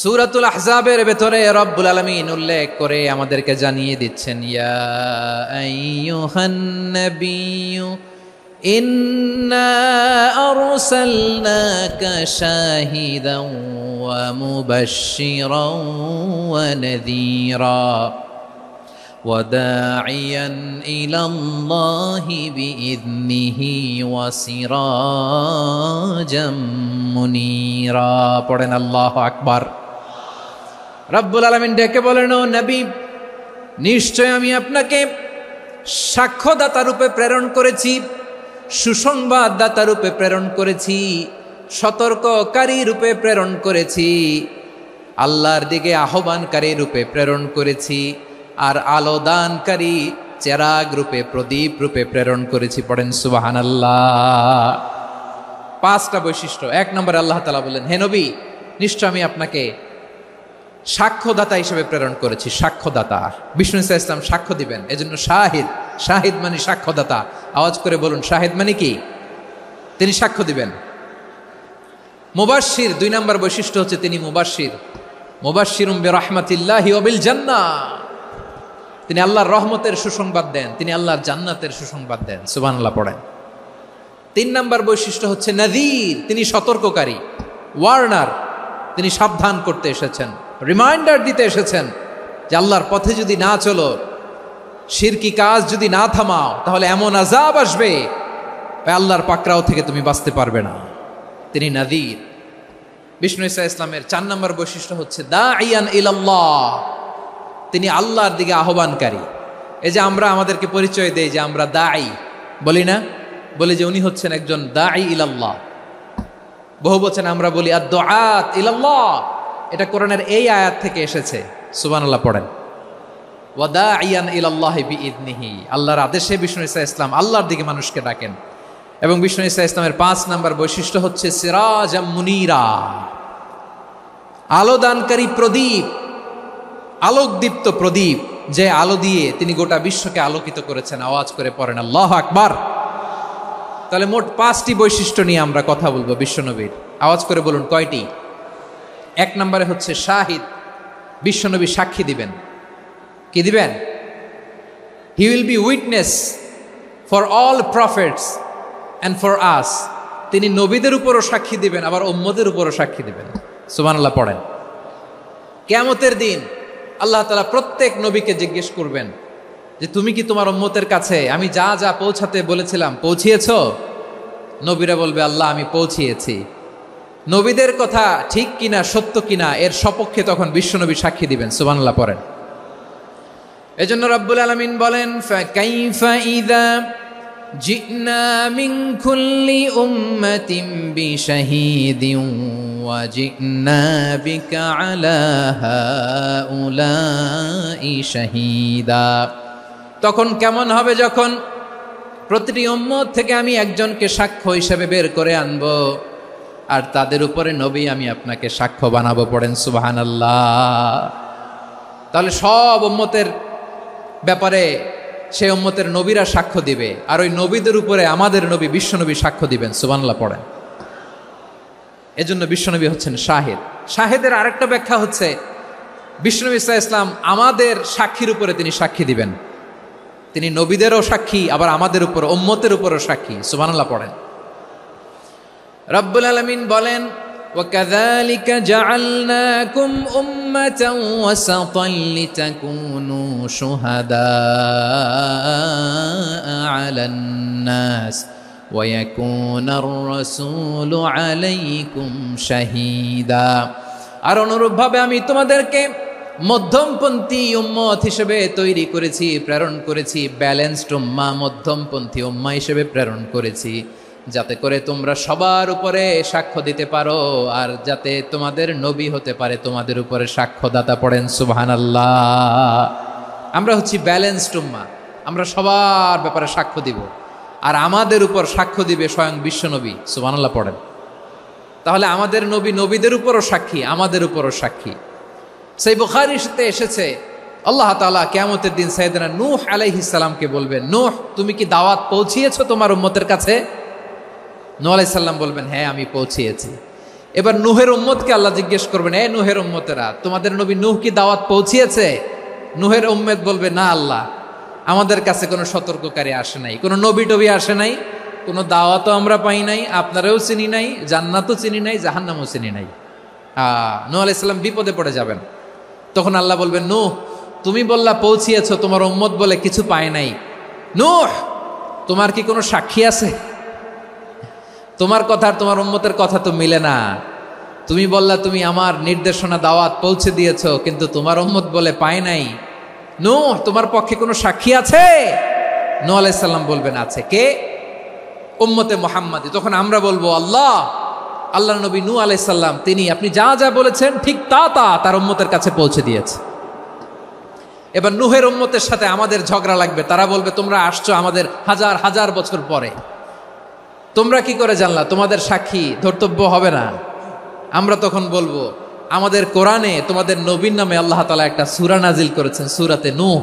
সূরাতুল আহজাবের ভেতরে রব্বুল আলামিন উল্লেখ করে আমাদেরকে জানিয়ে দিচ্ছেন, ইয়া আইয়ুহান নাবিয়্যু ইন্না আরসালনাকা শাহিদান ওয়া মুবাশশিরান ওয়া নাযীরা ওয়া দাঈয়ান ইলাল্লাহি বিইذনিহি ওয়া সিরাজাম মুনীরা। পড়েন আল্লাহু আকবার। রব্বুল আলামিন ডেকে বলেন, ও নবী, নিশ্চয় আমি আপনাকে সাক্ষ্যদাতা রূপে প্রেরণ করেছি, সুসংবাদদাতা রূপে প্রেরণ করেছি, সতর্ককারী রূপে প্রেরণ করেছি, আল্লাহর দিকে আহ্বানকারী রূপে প্রেরণ করেছি, আর আলোদানকারী চেরাগ রূপে, প্রদীপ রূপে প্রেরণ করেছি। পড়েন সুবহানাল্লাহ। পাঁচটা বৈশিষ্ট্য। এক নম্বরে আল্লাহ তাআলা বললেন, হে নবী, নিশ্চয় আমি আপনাকে সাক্ষ্যদাতা হিসেবে প্রেরণ করেছি। সাক্ষ্যদাতা, বিষ্ণু ইসা ইসলাম সাক্ষ্য দিবেন, এজন্য শাহিদ। শাহিদ মানে সাক্ষ্যদাতা। আওয়াজ করে বলুন, শাহিদ মানে কি? তিনি সাক্ষ্য দিবেন। মুবাশশির, দুই নম্বর বৈশিষ্ট্য হচ্ছে তিনি মুবাশশির। মুবাশশিরুম বিরাহমাতিল্লাহি ওয়া বিল জান্নাহ, তিনি আল্লাহর রহমতের সুসংবাদ দেন, তিনি আল্লাহর জান্নাতের সুসংবাদ দেন। সুবহানাল্লাহ পড়েন। তিন নম্বর বৈশিষ্ট্য হচ্ছে নাযীর, তিনি সতর্ককারী, ওয়ার্নার, তিনি সাবধান করতে এসেছেন, রিমাইন্ডার দিতে এসেছেন যে আল্লাহর পথে যদি না চলো, শিরকি কাজ যদি না থামাও, তাহলে এমন আযাব আসবে আল্লাহর পাকড়াও থেকে তুমি বাঁচতে পারবে না। তিনি নাযীর। বিষ্ণু ইসা ইসলামের চার নম্বর বৈশিষ্ট্য হচ্ছে দাঈয়ান ইলাল্লাহ, তিনি আল্লাহর দিকে আহ্বানকারী। এই যে আমরা আমাদেরকে পরিচয় দেই যে আমরা দাঈ, বলি না? বলি যে উনি হচ্ছেন একজন দাঈ ইলাল্লাহ। বহু বচনে আমরা বলি আদ-দুআত ইলাল্লাহ। এটা কোরআনের এই আয়াত থেকে এসেছে। সুবহানাল্লাহ পড়েন। ওয়া দাঈয়ান ইলাল্লাহি বিইذনিহি, আল্লাহর আদেশে বিষ্ণু ইসা ইসলাম আল্লাহর দিকে মানুষকে ডাকেন। এবং বিষ্ণু ইসা ইসলামের 5 নম্বর বৈশিষ্ট্য হচ্ছে সিরাজাম মুনীরা, আলোদানকারী প্রদীপ, আলোকদীপ্ত প্রদীপ, যে আলো দিয়ে তিনি গোটা বিশ্বকে আলোকিত করেছেন। আওয়াজ করে পড়েন আল্লাহু আকবার। তাহলে মোট 5টি বৈশিষ্ট্য নিয়ে আমরা কথা বলবো বিশ্বনবীর। আওয়াজ করে বলুন কয়টি? এক নম্বরে হচ্ছে শাহিদ, বিশ্বনবী সাক্ষী দিবেন। কি দিবেন? He will be witness for all prophets and for us. তিনি নবীদের উপরও সাক্ষী দিবেন, আবার উম্মতের উপরও সাক্ষী দিবেন। সুবহানাল্লাহ পড়েন। কিয়ামতের দিন আল্লাহ তাআলা প্রত্যেক নবীকে জিজ্ঞেস করবেন যে তুমি কি তোমার উম্মতের কাছে আমি যা যা পৌঁছাতে বলেছিলাম পৌঁছিয়েছো? নবীরা বলবে, আল্লাহ আমি পৌঁছিয়েছি। নবীদের কথা ঠিক কিনা, সত্য কিনা, এর সপক্ষে তখন বিশ্বনবী সাক্ষী দিবেন। সুবহানাল্লাহ পড়েন। এজন্য রব্বুল আলামিন বলেন, ফাকাইফা ইযা জিনা মিন কুল্লি উম্মাতিন বিশাহীদিন ওয়া জিনা বিকা আলা হাউলাই শাহীদা। তখন কেমন হবে যখন প্রতিটি উম্মত থেকে আমি একজনকে সাক্ষ্য হিসেবে বের করে আনবো, আর তাদের উপরে নবী আমি আপনাকে সাক্ষ্য বানাবো। পড়েন সুবহানাল্লাহ। তাহলে সব উম্মতের ব্যাপারে সেই উম্মতের নবীরা সাক্ষ্য দিবে, আর ওই নবীদের উপরে আমাদের নবী বিশ্বনবী সাক্ষ্য দিবেন। সুবহানাল্লাহ পড়েন। এজন্য বিশ্বনবী হচ্ছেন শাহিদ। শাহিদের আরেকটা ব্যাখ্যা হচ্ছে বিশ্বনবী সাল্লাল্লাহু আলাইহি ওয়াসাল্লাম আমাদের সাক্ষীর উপরে তিনি সাক্ষী দিবেন। তিনি নবীদেরও সাক্ষী, আবার আমাদের উপর, উম্মতের উপরও সাক্ষী। সুবহানাল্লাহ পড়েন। রব্বুল আলামিন বলেন, وَكَذَلِكَ جَعَلْنَاكُمْ أُمَّةً وَسَطًا لِتَكُونُوا شُهَدَاءَ عَلَى النَّاسِ وَيَكُونَ الرَّسُولُ عَلَيْكُمْ شَهِيدًا। আর অনুরূপভাবে আমি তোমাদেরকে মধ্যমপন্থী উম্মত হিসেবে তৈরি করেছি, প্রেরণ করেছি। ব্যালেন্সড উম্মাহ, মধ্যমপন্থী উম্মাহ হিসেবে প্রেরণ করেছি, যাতে করে তোমরা সবার উপরে সাক্ষ্য দিতে পারো, আর যাতে তোমাদের নবী হতে পারে তোমাদের উপরে সাক্ষ্যদাতা। পড়েন সুবহানাল্লাহ। আমরা হচ্ছি ব্যালেন্সড উম্মাহ, আমরা সবার ব্যাপারে সাক্ষ্য দিব, আর আমাদের উপর সাক্ষ্য দিবে স্বয়ং বিশ্বনবী। সুবহানাল্লাহ পড়েন। তাহলে আমাদের নবী নবীদের উপরও সাক্ষী, আমাদের উপরও সাক্ষী। সেই বুখারীতে এসেছে আল্লাহ তাআলা কিয়ামতের দিন সাইয়েদনা নূহ আলাইহিস সালামকে বলবেন, নূহ তুমি কি দাওয়াত পৌঁছিয়েছো তোমার উম্মতের কাছে? নূহ আলাইহিস সালাম বলবেন, হ্যাঁ আমি পৌঁছিয়েছি। এবার নূহের উম্মতকে আল্লাহ জিজ্ঞেস করবেন, এ নূহের উম্মতেরা, তোমাদের নবী নূহ কি দাওয়াত পৌঁছিয়েছে? নূহের উম্মত বলবে, না আল্লাহ, আমাদের কাছে কোনো সতর্ককারী আসে নাই, কোনো নবী টবি আসে নাই, কোনো দাওয়াতও আমরা পাই নাই, আপনারাও চিনি নাই, জান্নাতও চিনি নাই, জাহান্নামও চিনি নাই। নূহ আলাইহিস সালাম বিপদে পড়ে যাবেন। তখন আল্লাহ বলবেন, নূহ তুমি বললা পৌঁছিয়েছ, তোমার উম্মত বলে কিছু পায় নাই। নূহ তোমার কি কোনো সাক্ষী আছে? তোমার কথা আর তোমার উম্মতের কথা তো মিলে না। তুমি বললা তুমি আমার নির্দেশনা দাওয়াত পৌঁছে দিয়েছো, কিন্তু তোমার উম্মত বলে পায় নাই। নূহ তোমার পক্ষে কোনো সাক্ষী আছে? নূহ আলাইহিস সালাম বলবেন, আছে। কে? উম্মতে মুহাম্মাদি। তখন আমরা বলবো, আল্লাহ নবী নূহ আলাইহিস সালাম তিনি আপনি যা যা বলেছেন ঠিক তা তার উম্মতের কাছে পৌঁছে দিয়েছে। এবার নূহের উম্মতের সাথে আমাদের ঝগড়া লাগবে। তারা বলবে, তোমরা আসছো আমাদের হাজার হাজার বছর পরে, তোমরা কি করে জানলা? তোমাদের সাক্ষী ধর্তব্য হবে না। আমরা তখন বলবো, আমাদের কোরআনে তোমাদের নবীর নামে আল্লাহ তাআলা একটা সূরা নাজিল করেছেন, সূরাতে নূহ।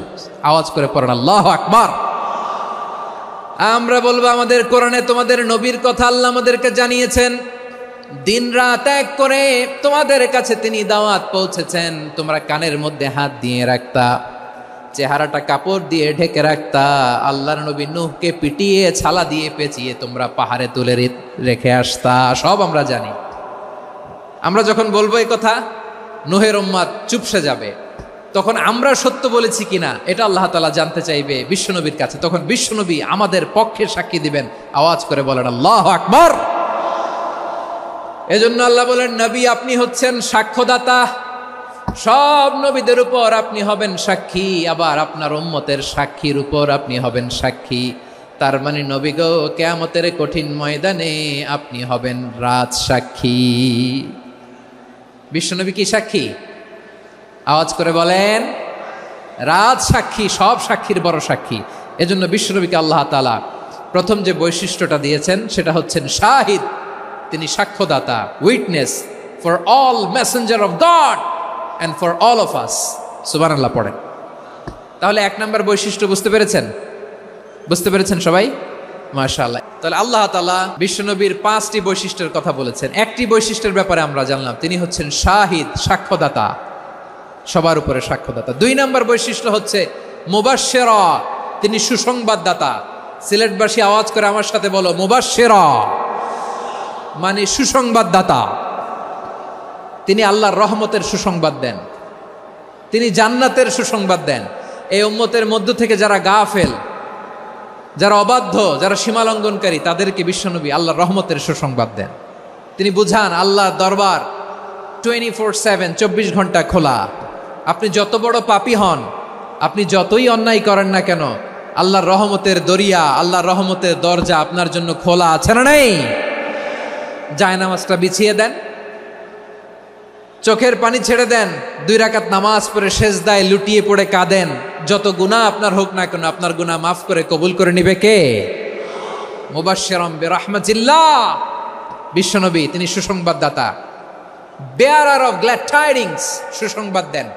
আওয়াজ করে পড়েন আল্লাহু আকবার। আমরা বলবো, আমাদের কোরআনে তোমাদের নবীর কথা আল্লাহ আমাদেরকে জানিয়েছেন, দিন রাত এক করে তোমাদের কাছে তিনি দাওয়াত পৌঁছেছেন। তোমরা কানের মধ্যে হাত দিয়ে রাখতা, চেহারাটা কাপড় দিয়ে ঢেকে রাখতা, আল্লাহর নবী নূহকে পিটিয়ে ছালা দিয়ে পেঁচিয়ে তোমরা পাহাড়ে তুলে রেখে আসতা। সব আমরা জানি। আমরা যখন বলবো এই কথা, নূহের উম্মত চুপসে যাবে। তখন আমরা সত্য বলেছি কিনা এটা আল্লাহ তাআলা জানতে চাইবে বিশ্বনবীর কাছে। তখন বিশ্বনবী আমাদের পক্ষে সাক্ষী দিবেন। আওয়াজ করে বলেন আল্লাহু আকবার। এজন্য আল্লাহ বলেন, নবী আপনি হচ্ছেন সাক্ষ্যদাতা, সব নবীদের উপর আপনি হবেন সাক্ষী, আবার আপনার উম্মতের সাক্ষীর উপর আপনি হবেন সাক্ষী। তার মানে নবী গো, কিয়ামতের কঠিন ময়দানে আপনি হবেন রাজ সাক্ষী। বিশ্বনবী কি সাক্ষী? আওয়াজ করে বলেন, রাজ সাক্ষী, সব সাক্ষীর বড় সাক্ষী। এজন্য বিশ্বনবীকে আল্লাহ তাআলা প্রথম যে বৈশিষ্ট্যটা দিয়েছেন সেটা হচ্ছেন শাহিদ। তিনি সাক্ষ্যদাতা, witness for all messenger of God and for all of us. সুবহানাল্লাহ পড়েন। তাহলে এক নম্বর বৈশিষ্ট্য বুঝতে পেরেছেন? বুঝতে পেরেছেন সবাই? মাশাআল্লাহ। তাহলে আল্লাহ তাআলা বিশ্বনবীর 5টি বৈশিষ্ট্যের কথা বলেছেন। একটি বৈশিষ্ট্যের ব্যাপারে আমরা জানলাম, তিনি হচ্ছেন শাহিদ, সাক্ষ্যদাতা, সবার উপরে সাক্ষ্যদাতা। 2 নম্বর বৈশিষ্ট্য হচ্ছে মুবাশশিরা, তিনি সুসংবাদদাতা। সিলেটবাসী আওয়াজ করে আমার সাথে বলো, মুবাশশিরা মানে সুসংবাদদাতা। তিনি আল্লাহর রহমতের সুসংবাদ দেন, তিনি জান্নাতের সুসংবাদ দেন। এই উম্মতের মধ্য থেকে যারা গাফেল, যারা অবাধ্য, যারা সীমালঙ্ঘনকারী, তাদেরকে বিশ্বনবী আল্লাহর রহমতের সুসংবাদ দেন। তিনি বুঝান আল্লাহর দরবার 24/7, 24 ঘন্টা খোলা। আপনি যত বড় পাপী হন, আপনি যতই অন্যায় করেন না কেন, আল্লাহর রহমতের দরিয়া, আল্লাহর রহমতের দরজা আপনার জন্য খোলা আছে না নেই? জায়নামাজটা বিছিয়ে দেন, চোখের পানি ছেড়ে দেন, 2 রাকাত নামাজ পড়ে সেজদায় লুটিয়ে পড়ে কাঁদেন। যত গুনাহ আপনার হোক না কেন, আপনার গুনাহ মাফ করে কবুল করে নিবে কে? মুবাশশিরাম বিরাহমাতিল্লাহ। বিশ্বনবী তিনি সুসংবাদদাতা, বেয়ারার অফ গ্ল্যাড টাইডিংস, সুসংবাদ দেন।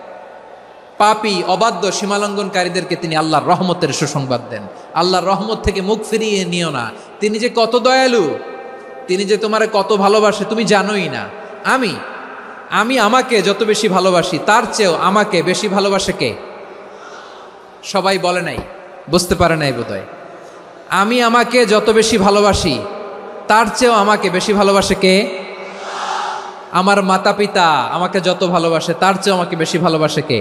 পাপী, অবাধ্য, সীমালঙ্ঘনকারীদেরকে তিনি আল্লাহর রহমতের সুসংবাদ দেন। আল্লাহর রহমত থেকে মুখ ফিরিয়ে নিও না। তিনি যে কত দয়ালু, তিনি যে তোমারে কত ভালোবাসে তুমি জানোই না। আমি আমাকে যত বেশি ভালোবাসি, তার চেয়েও আমাকে বেশি ভালোবাসে কে? সবাই বলে নাই, বুঝতে পারে নাই বোধহয়। আমি আমাকে যত বেশি ভালোবাসি, তার চেয়েও আমাকে বেশি ভালোবাসে কে? আমার মাতা পিতা আমাকে যত ভালোবাসে, তার চেয়েও আমাকে বেশি ভালোবাসে কে?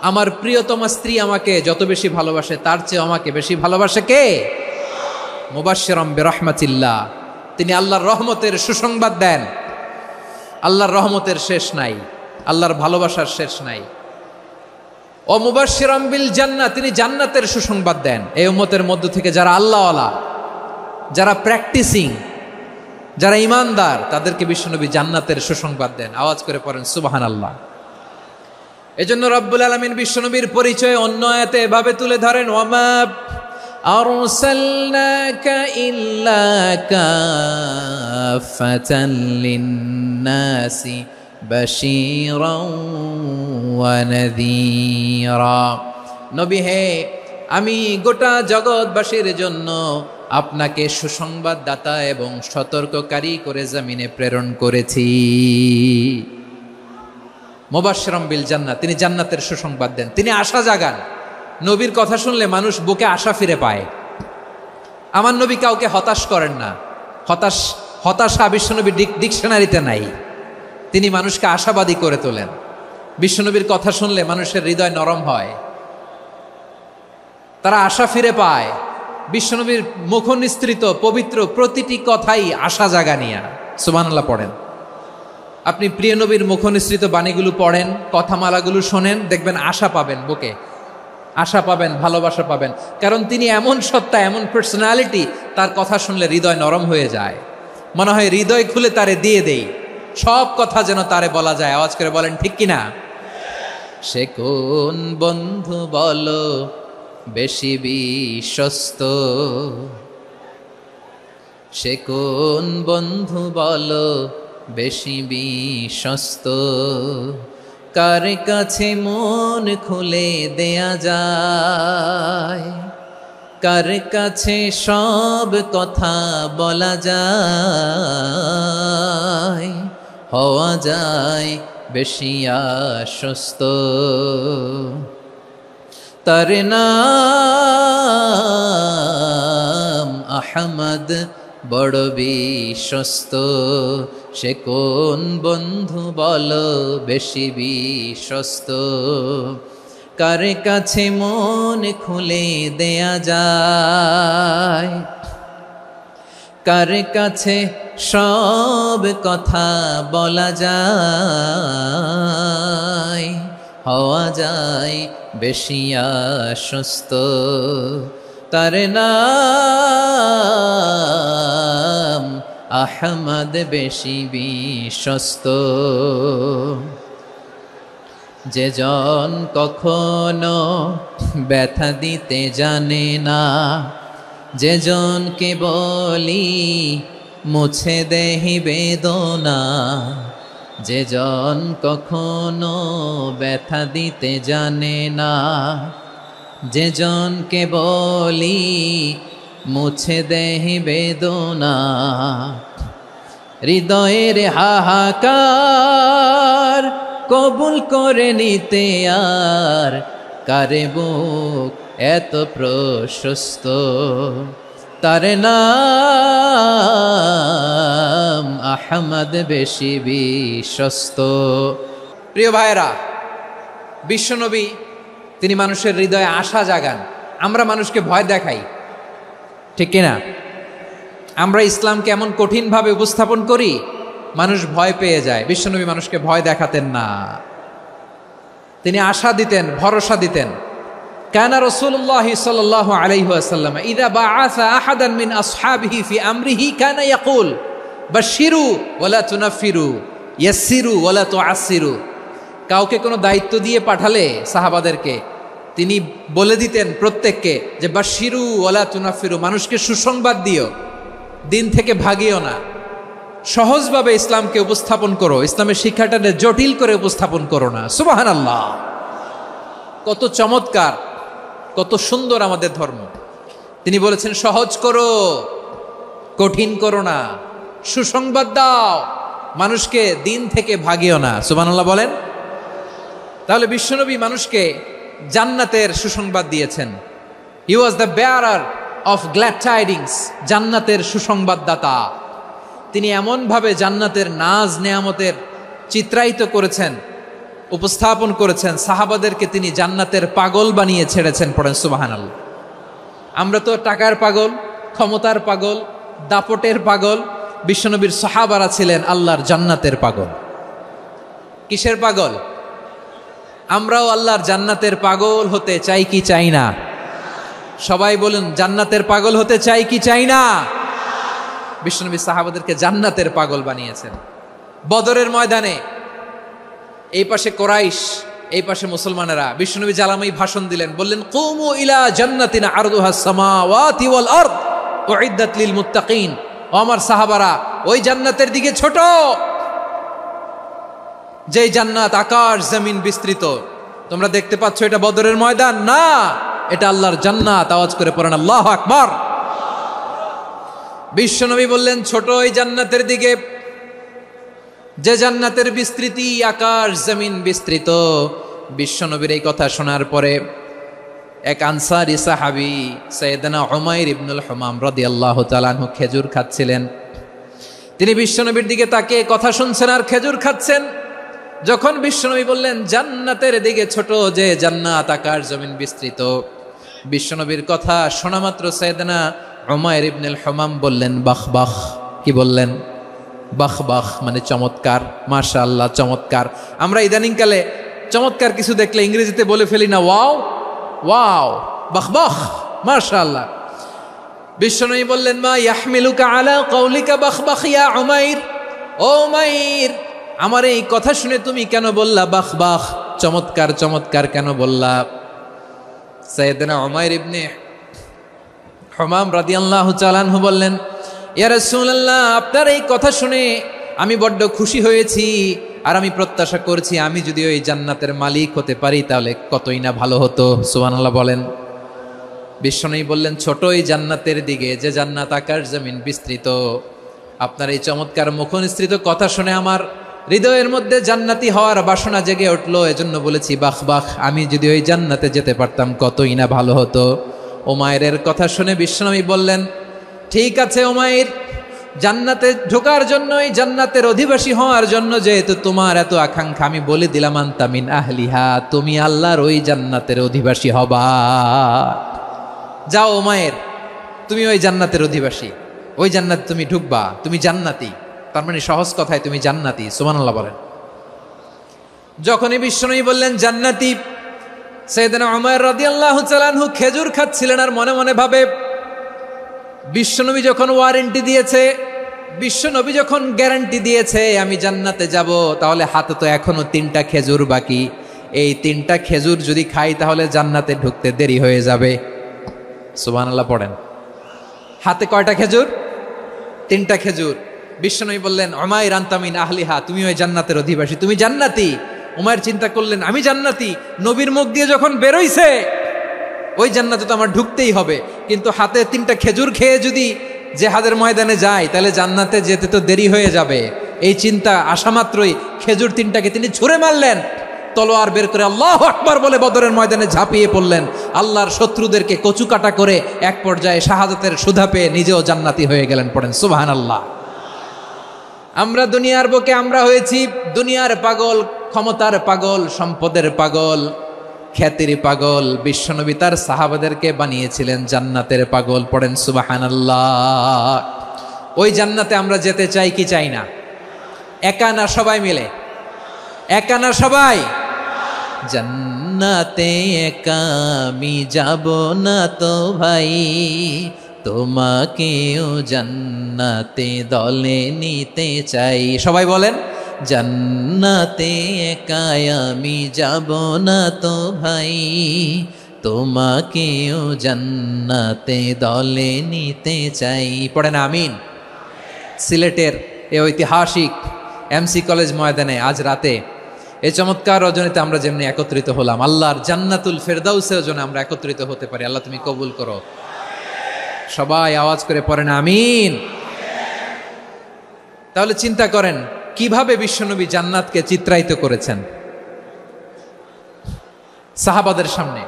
আমার প্রিয়তমা স্ত্রী আমাকে যত বেশি ভালোবাসে, তার চেয়েও আমাকে বেশি ভালোবাসে কে? মুবাশশিরাম বিরাহমাতিল্লাহ। তিনি আল্লাহর রহমতের সুসংবাদ দেন। আল্লাহর রহমতের শেষ নাই, আল্লাহর ভালোবাসার শেষ নাই। ও মুবাশশিরাম বিল জান্নাহ, তিনি জান্নাতের সুসংবাদ দেন। এই উম্মতের মধ্য থেকে যারা আল্লাহওয়ালা, যারা প্র্যাকটিসিং, যারা ইমানদার, তাদেরকে বিশ্বনবী জান্নাতের সুসংবাদ দেন। আওয়াজ করে পড়েন সুবহানাল্লাহ। এজন্য রব্বুল আলামিন বিশ্বনবীর পরিচয় অন্য আয়াতে এভাবে তুলে ধরেন, ওয়ামা আরসালনাকা ইল্লা কাফাতান লিন্নাসি বাশীরাও ওয়া নাযীরা। নবী হে, আমি গোটা জগৎবাসীর জন্য আপনাকে সুসংবাদদাতা এবং সতর্ককারী করে জমিনে প্রেরণ করেছি। মুবাশশিরাম বিল জান্নাত, তিনি জান্নাতের সুসংবাদ দেন, তিনি আশা জাগান। নবীর কথা শুনলে মানুষ বুকে আশা ফিরে পায়। আমার নবী কাউকে হতাশ করেন না। হতাশা বিশ্বনবীর ডিকশনারিতে নাই। তিনি মানুষকে আশাবাদী করে তোলেন। বিশ্বনবীর কথা শুনলে মানুষের হৃদয় নরম হয়, তারা আশা ফিরে পায়। বিশ্বনবীর মুখ নিঃসৃত পবিত্র প্রতিটি কথাই আশা জাগানিয়া। সুবহানাল্লাহ পড়েন। আপনি প্রিয় নবীর মুখ নিঃসৃত বাণীগুলো পড়েন, কথামালাগুলো শোনেন, দেখবেন আশা পাবেন, বুকে আশা পাবেন, ভালোবাসা পাবেন। কারণ তিনি এমন সত্তা, এমন পার্সোনালিটি, তার কথা শুনলে হৃদয় নরম হয়ে যায়। মনে হয় হৃদয় খুলে তারে দিয়ে দেই, সব কথা যেন তারে বলা যায়। আওয়াজ করে বলেন ঠিক কিনা? সে কোন বন্ধু বলো বেশি বিশ্বস্ত, সে কোন বন্ধু বলো বেশি বিশ্বস্ত, কার কাছে মন খুলে দেয়া যায়, কার কাছে সব কথা বলা যায়, হওয়া যায় বেশি আশ্বস্ত। তার নাম আহমদ, বড় বিশ্বস্ত। সে কোন বন্ধু বলো বেশি বিশ্বস্ত, কার কাছে মন খুলে দেয়া যায়, কার কাছে সব কথা বলা যায়, হওয়া যায় বেশি আশ্বস্ত। তার নাম আহমদ, বেশি বিশ্বস্ত। যে জন কখনো ব্যথা দিতে জানে না, যে জনকে বলি মুছে দেহি বেদনা, যে জন কখনো ব্যথা দিতে জানে না, যে জনকে বলি মুছে দেহি বেদনা, হৃদয়ের হাহাকার কবুল করে নিতে আর কারে বুক এত প্রশস্ত। তার নাম আহমদ, বেশি বিশ্বস্ত। প্রিয় ভাইরা, বিশ্বনবী তিনি মানুষের হৃদয়ে আশা জাগান। আমরা মানুষকে ভয় দেখাই, ঠিক কিনা? আমরা ইসলামকে এমন কঠিনভাবে উপস্থাপন করি, মানুষ ভয় পেয়ে যায়। বিশ্বনবী মানুষকে ভয় দেখাতেন না, তিনি আশা দিতেন, ভরসা দিতেন। কানা রাসূলুল্লাহ সাল্লাল্লাহু আলাইহি ওয়াসাল্লাম ইযা বাআসা আহাদান মিন আসহাবিহি ফি আমরিহি কানা ইয়াকুল বাশশিরু ওয়ালা তুনাফিরু, ইয়াসসিরু ওয়ালা তুআসসিরু। কাউকে কোনো দায়িত্ব দিয়ে পাঠালে সাহাবাদেরকে তিনি বলে দিতেন প্রত্যেককে যে বাশশিরু ওয়ালা তুনাফিরু, মানুষকে সুসংবাদ দিও, দিন থেকে ভাগিও না। সহজভাবে ইসলামকে উপস্থাপন করো, ইসলামের শিক্ষাটাকে জটিল করে উপস্থাপন করো না। সুবহানাল্লাহ, কত চমৎকার, কত সুন্দর আমাদের ধর্ম। তিনি বলেছেন সহজ করো, কঠিন করো না, সুসংবাদ দাও, মানুষকে দিন থেকে ভাগিও না। সুবহানাল্লাহ বলেন। তাহলে বিশ্বনবী মানুষকে জান্নাতের সুসংবাদ দিয়েছেন। He was the bearer of glad tidings, জান্নাতের সুসংবাদদাতা। তিনি এমনভাবে জান্নাতের নাজ নেয়ামতের চিত্রায়িত করেছেন, উপস্থাপন করেছেন, সাহাবাদেরকে তিনি জান্নাতের পাগল বানিয়ে ছেড়েছেন। পড়েন সুবহানাল্লাহ। আমরা তো টাকার পাগল, ক্ষমতার পাগল, দাপটের পাগল। বিশ্বনবীর সাহাবারা ছিলেন আল্লাহর জান্নাতের পাগল। কিসের পাগল? আমরাও আল্লাহর জান্নাতের পাগল হতে চাই কি চাই না? সবাই বলুন, জান্নাতের পাগল হতে চাই কি চাই না? বিশ্বনবী সাহাবাদেরকে জান্নাতের পাগল বানিয়েছেন। বদরের ময়দানে এই পাশে কোরাইশ, এই পাশে মুসলমানেরা। বিশ্বনবী জালামাই ভাষণ দিলেন, বললেন কুমু ইলা জান্নাতিন আরদুহাস সামাওয়াতি ওয়াল আরদ উইদ্দাত লিল মুত্তাকিন। ও আমার সাহাবারা, ওই জান্নাতের দিকে ছোট, যেই জান্নাত আকাশ জমিন বিস্তৃত। তোমরা দেখতে পাচ্ছ এটা বদরের ময়দান না, এটা আল্লাহর জান্নাত। আওয়াজ করে পড়েন আল্লাহু আকবার। বিশ্বনবী বললেন, ছোট ওই জান্নাতের দিকে যে জান্নাতের বিস্তৃতি আকাশ জমিন বিস্তৃত। বিশ্বনবীর এই কথা শোনার পরে এক আনসারী সাহাবী সাইয়েদনা উমাইর ইবনুল হুমাম রাদিয়াল্লাহু তাআলা আনহু খেজুর খাচ্ছিলেন। তিনি বিশ্বনবীর দিকে তাকিয়ে কথা শুনছেন আর খেজুর খাচ্ছেন। যখন বিশ্বনবী বললেন জান্নাতের দিকে ছোট যে জান্নাত আকাশ জমিন বিস্তৃত, বিশ্বনবীর কথা শোনা মাত্র সাইয়েদনা উমাইর ইবনুল হুমাম বললেন বাহ বাহ। কি বললেন? বাহ বাহ মানে চমৎকার, মাশাআল্লাহ চমৎকার। আমরা ইদানিংকালে চমৎকার কিছু দেখলে ইংরেজিতে বলে ফেলি না ওয়াও ওয়াও, বাহ বাহ, মাশাআল্লাহ। বিশ্বনবী বললেন মা ইয়াহমিলুকা আলা কওলিকা বাহ বাহ ইয়া উমাইর। ও উমাইর, আমার এই কথা শুনে তুমি কেন বললা বাহ বাহ, চমৎকার চমৎকার কেন বললা? সাইয়েদনা উমাইর ইবনে হুমাম রাদিয়াল্লাহু তাআলা আনহু বললেন, ইয়া রাসূলুল্লাহ, আপনার এই কথা শুনে আমি বড্ড খুশি হয়েছি আর আমি প্রত্যাশা করছি আমি যদি ওই জান্নাতের মালিক হতে পারি তাহলে কতই না ভালো হতো। সুবহানাল্লাহ বলেন। বিশ্বনবী বললেন, ছোট এই জান্নাতের দিকে যে জান্নাত আকাশ জমিন বিস্তৃত। আপনার এই চমৎকার মুখনিসৃত কথা শুনে আমার হৃদয়ের মধ্যে জান্নাতি হওয়ার বাসনা জেগে উঠলো, এজন্য বলেছি বাহ বাহ, আমি যদি ওই জান্নাতে যেতে পারতাম কতই না ভালো হতো। উমাইরের কথা শুনে বিশ্বনবী বললেন, ঠিক আছে উমাইর, জান্নাতে ঢোকার জন্যই, জান্নাতের অধিবাসী হওয়ার জন্য যেহেতু তোমার এত আকাঙ্ক্ষা, আমি বলে দিলাম আনতা মিন আহলিহা, তুমি আল্লাহর ওই জান্নাতের অধিবাসী হবা। যাও উমাইর, তুমি ওই জান্নাতের অধিবাসী, ওই জান্নাতে তুমি ঢুকবা, তুমি জান্নাতি। তার মানে সহজ কথায় তুমি জান্নাতি। সুবহানাল্লাহ বলেন। যখনই বিশ্বনবী বললেন জান্নাতি, সাইয়েদনা উমাইর রাদিয়াল্লাহু তাআলা আনহু খেজুর খাচ্ছিলেন আর মনে মনে ভাবে, বিশ্বনবী যখন ওয়ারেন্টি দিয়েছে, বিশ্বনবী যখন গ্যারান্টি দিয়েছে আমি জান্নাতে যাব, তাহলে হাতে তো এখনো 3টা খেজুর বাকি। এই 3টা খেজুর যদি খাই তাহলে জান্নাতে ঢুকতে দেরি হয়ে যাবে। সুবহানাল্লাহ পড়েন। হাতে কয়টা খেজুর? 3টা খেজুর। বিশ্বনবী বললেন উমাইর আনতা মিন আহলিহা, তুমি ওই জান্নাতের অধিবাসী, তুমি জান্নাতি। উমাইর চিন্তা করলেন আমি জান্নাতি, নবীর মুখ দিয়ে যখন বেরোইছে ওই জান্নাতে তো আমার ঢুকতেই হবে, কিন্তু হাতে 3টা খেজুর খেয়ে যদি জিহাদের ময়দানে যাই তাহলে জান্নাতে যেতে তো দেরি হয়ে যাবে। এই চিন্তা আসা মাত্রই খেজুর 3টাকে তিনি ছুঁড়ে মারলেন, তলোয়ার বের করে আল্লাহু আকবার বলে বদরের ময়দানে ঝাঁপিয়ে পড়লেন। আল্লাহর শত্রুদেরকে কচুকাটা করে এক পর্যায়ে শাহাদাতের সুধা পেয়ে নিজেও জান্নাতি হয়ে গেলেন। পড়েন সুবহানাল্লাহ। আমরা দুনিয়ার বুকে আমরা হয়েছি দুনিয়ার পাগল, ক্ষমতার পাগল, সম্পদের পাগল, খ্যাতির পাগল। বিশ্বনবী তার সাহাবাদেরকে বানিয়েছিলেন জান্নাতের পাগল। পড়েন সুবহানাল্লাহ। ওই জান্নাতে আমরা যেতে চাই কি চাই না? একা না সবাই মিলে? একা না সবাই? জান্নাতে একা আমি যাব না তো ভাই, তোমাকেও জান্নাতে দলে নিতে চাই। সবাই বলেন, জান্নাতে একা আমি যাব না তো ভাই, তোমাকেও জান্নাতে দলে নিতে চাই। পড়েন আমিন। সিলেটের এই ঐতিহাসিক এমসি কলেজ ময়দানে আজ রাতে এই চমৎকার রজনীতে আমরা যেমনি একত্রিত হলাম, আল্লাহর জান্নাতুল ফেরদাউসের জন্য আমরা একত্রিত হতে পারি। আল্লাহ তুমি কবুল করো। সবাই আওয়াজ করে পড়েন আমিন। তাহলে চিন্তা করেন কিভাবে বিশ্বনবী জান্নাতকে চিত্রায়িত করেছেন সাহাবাদের সামনে,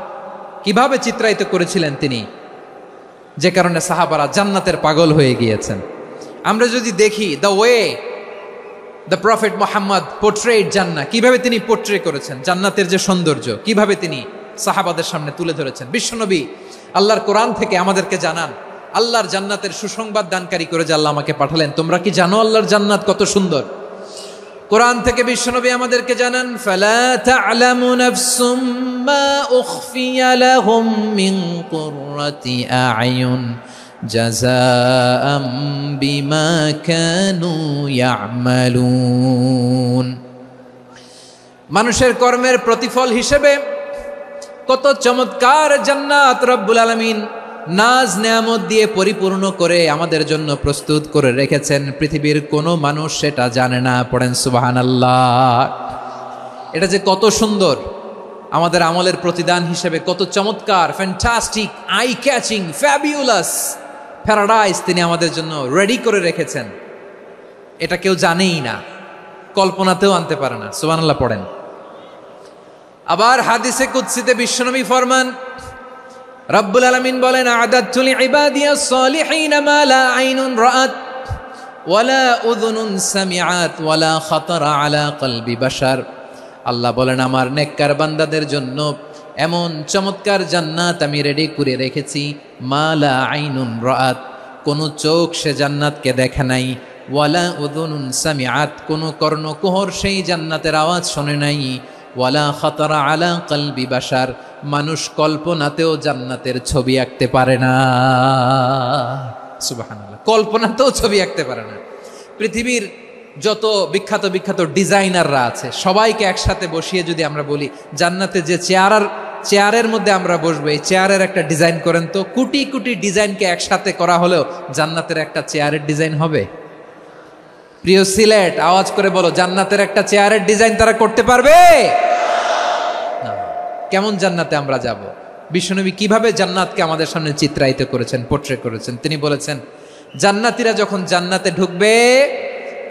কিভাবে চিত্রায়িত করেছিলেন তিনি, যে কারণে সাহাবারা জান্নাতের পাগল হয়ে গিয়েছেন। আমরা যদি দেখি the way the prophet Muhammad portrait জান্নাত, কিভাবে তিনি পোর্ট্রে করেছেন জান্নাতের যে সৌন্দর্য, কিভাবে তিনি সাহাবাদের সামনে তুলে ধরেছেন। বিশ্বনবী আল্লাহর কোরআন থেকে আমাদেরকে জানান আল্লাহর জান্নাতের সুসংবাদ দানকারী করে যে আল্লাহ আমাকে পাঠালেন। তোমরা কি জানো আল্লাহর জান্নাত কত সুন্দর? কোরআন থেকে বিশ্বনবী আমাদেরকে জানান, ফালা তা'লামু নাফসুম মা উখফিয়া লাহুম মিন কুররাতি আ'য়ুন জাযাআম বিমা কানু ইয়া'মালুন। মানুষের কর্মের প্রতিফল হিসেবে কত চমৎকার জান্নাত রব্বুল আলামিন নাজ নেয়ামত দিয়ে পরিপূর্ণ করে আমাদের জন্য প্রস্তুত করে রেখেছেন। পৃথিবীর কোনো মানুষ সেটা জানে না। পড়েন সুবহানাল্লাহ। এটা যে কত সুন্দর আমাদের আমলের প্রতিদান হিসেবে কত চমৎকার, fantastic, eye catching, fabulous paradise তিনি আমাদের জন্য রেডি করে রেখেছেন। এটা কেউ জানেই না, কল্পনাতেও আনতে পারে না। সুবহানাল্লাহ পড়েন। আবার হাদিসে কুদসিতে বিশ্বনবী ফরমান, রব্বুল আলামিন বলেন, আ'দাদতু লিইবাদিয়াস সালিহিন মা লা আইনুন রাআত ওয়ালা উযুনুন সামিআত ওয়ালা খাতারা আলা কলবি বাশার। আল্লাহ বলেন, আমার নেককার বান্দাদের জন্য এমন চমৎকার জান্নাত আমি রেডি করে রেখেছি, মা লা আইনুন রাআত, কোন চোখ সে জান্নাতকে দেখে নাই, ওয়ালা উযুনুন সামিআত, কোন কর্ণকুহর সেই জান্নাতের আওয়াজ শোনে নাই, ওয়ালা খাতারা আলা কলবি বাশার, মানুষ কল্পনাতেও জান্নাতের ছবি আঁকতে পারে না। সুবহানাল্লাহ, কল্পনাতেও ছবি আঁকতে পারে না। পৃথিবীর যত বিখ্যাত বিখ্যাত ডিজাইনাররা আছে সবাইকে একসাথে বসিয়ে যদি আমরা বলি জান্নাতে যে চেয়ারের মধ্যে আমরা বসবো, এই চেয়ারের একটা ডিজাইন করেন তো, কোটি কোটি ডিজাইনকে একসাথে করা হলেও জান্নাতের একটা চেয়ারের ডিজাইন হবে? প্রিয় সিলেট, আওয়াজ করে বলো, জান্নাতের একটা চেয়ারের ডিজাইন তারা করতে পারবে না। কেমন জান্নাতে আমরা যাব? বিশ্বনবী কিভাবে জান্নাতকে আমাদের সামনে চিত্রায়িত করেছেন, পোট্রে করেছেন। তিনি বলেছেন, জান্নাতীরা যখন জান্নাতে ঢুকবে,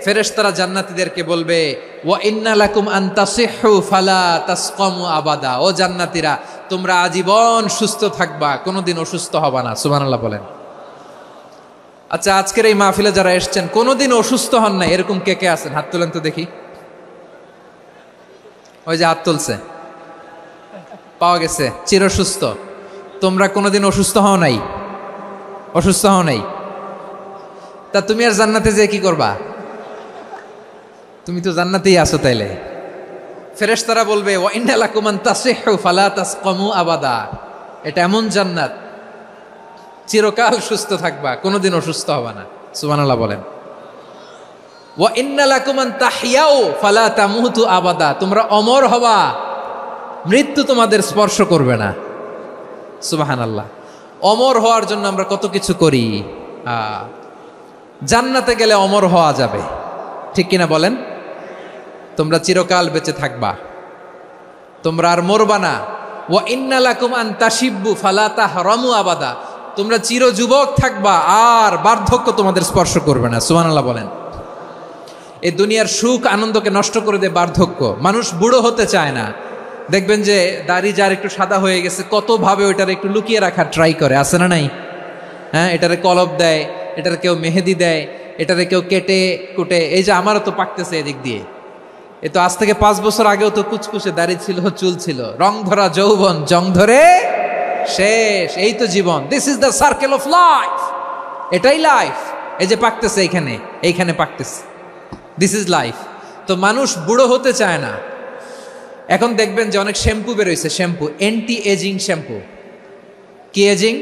ফেরেশতারা জান্নাতীদেরকে বলবে, ওয়া ইন্না লাকুম আন তাসিহু ফালা তাসকামু আবাদা, ও জান্নাতীরা তোমরা আজীবন সুস্থ থাকবা, কোনোদিন অসুস্থ হবা না। সুবহানাল্লাহ বলেন। আচ্ছা, আজকের এই মাহফিলে যারা এসেছেন কোনোদিন অসুস্থ হন না, এরকম কে কে আছেন? হাত তোলেন তো দেখি। ওই যে হাত তুলছে, পাওয়া গেছে, চিরসুস্থ। তোমরা কোনোদিন অসুস্থ হও নাই? অসুস্থ হও নাই? তা তুমি আর জান্নাতে যেয়ে কি করবা? তুমি তো জান্নাতেই আছো। তাইলে ফেরেশতারা বলবে, ওয়া ইন্না লাকুম আন তাসিহু ফালা তাসকামু আবাদা, এটা এমন জান্নাত চিরকাল সুস্থ থাকবা, কোনোদিন অসুস্থ হবা না। সুবহানাল্লাহ বলেন। ওয়া ইন্না লাকুম আন তাহইয়াউ ফালা তামুতু আবাদা, তোমরা অমর হবা, মৃত্যু তোমাদের স্পর্শ করবে না। সুবহানাল্লাহ। অমর হওয়ার জন্য আমরা কত কিছু করি। জান্নাতে গেলে অমর হওয়া যাবে, ঠিক কিনা বলেন? তোমরা চিরকাল বেঁচে থাকবা, তোমরা আর মরবা না। ওয়া ইন্না লাকুম আন তাশিব্বু ফালা তাহরামু আবাদা, তোমরা চির যুবক থাকবা, আর বার্ধক্য তোমাদের স্পর্শ করবে না। সুবহানাল্লাহ বলেন। এই দুনিয়ার সুখ আনন্দকে নষ্ট করে দেয় বার্ধক্য। মানুষ বুড়ো হতে চায় না। দেখবেন যে দাড়ি যার একটু সাদা হয়ে গেছে, কত ভাবে ওইটার একটু লুকিয়ে রাখার ট্রাই করে, আছে না নাই? হ্যাঁ, এটারে কলব দেয়, এটার কেউ মেহেদি দেয়, এটারে কেউ কেটে কুটে। এই যে আমারও তো পাকতেছে এদিক দিয়ে, এ তো আজ থেকে 5 বছর আগেও তো কুচকুচে দাড়ি ছিল, চুল ছিল, রং ধরা যৌবন, জং ধরে শেষ। এই তো জীবন। This is the circle of life, এটাই লাইফ। এই যে পাকতেছে এইখানে, এইখানে পাকতেছে, দিস ইজ লাইফ। তো মানুষ বুড়ো হতে চায় না। এখন দেখবেন যে অনেক শ্যাম্পু বেরোইছে, শ্যাম্পু, অ্যান্টি এজিং শ্যাম্পু। কি এজিং?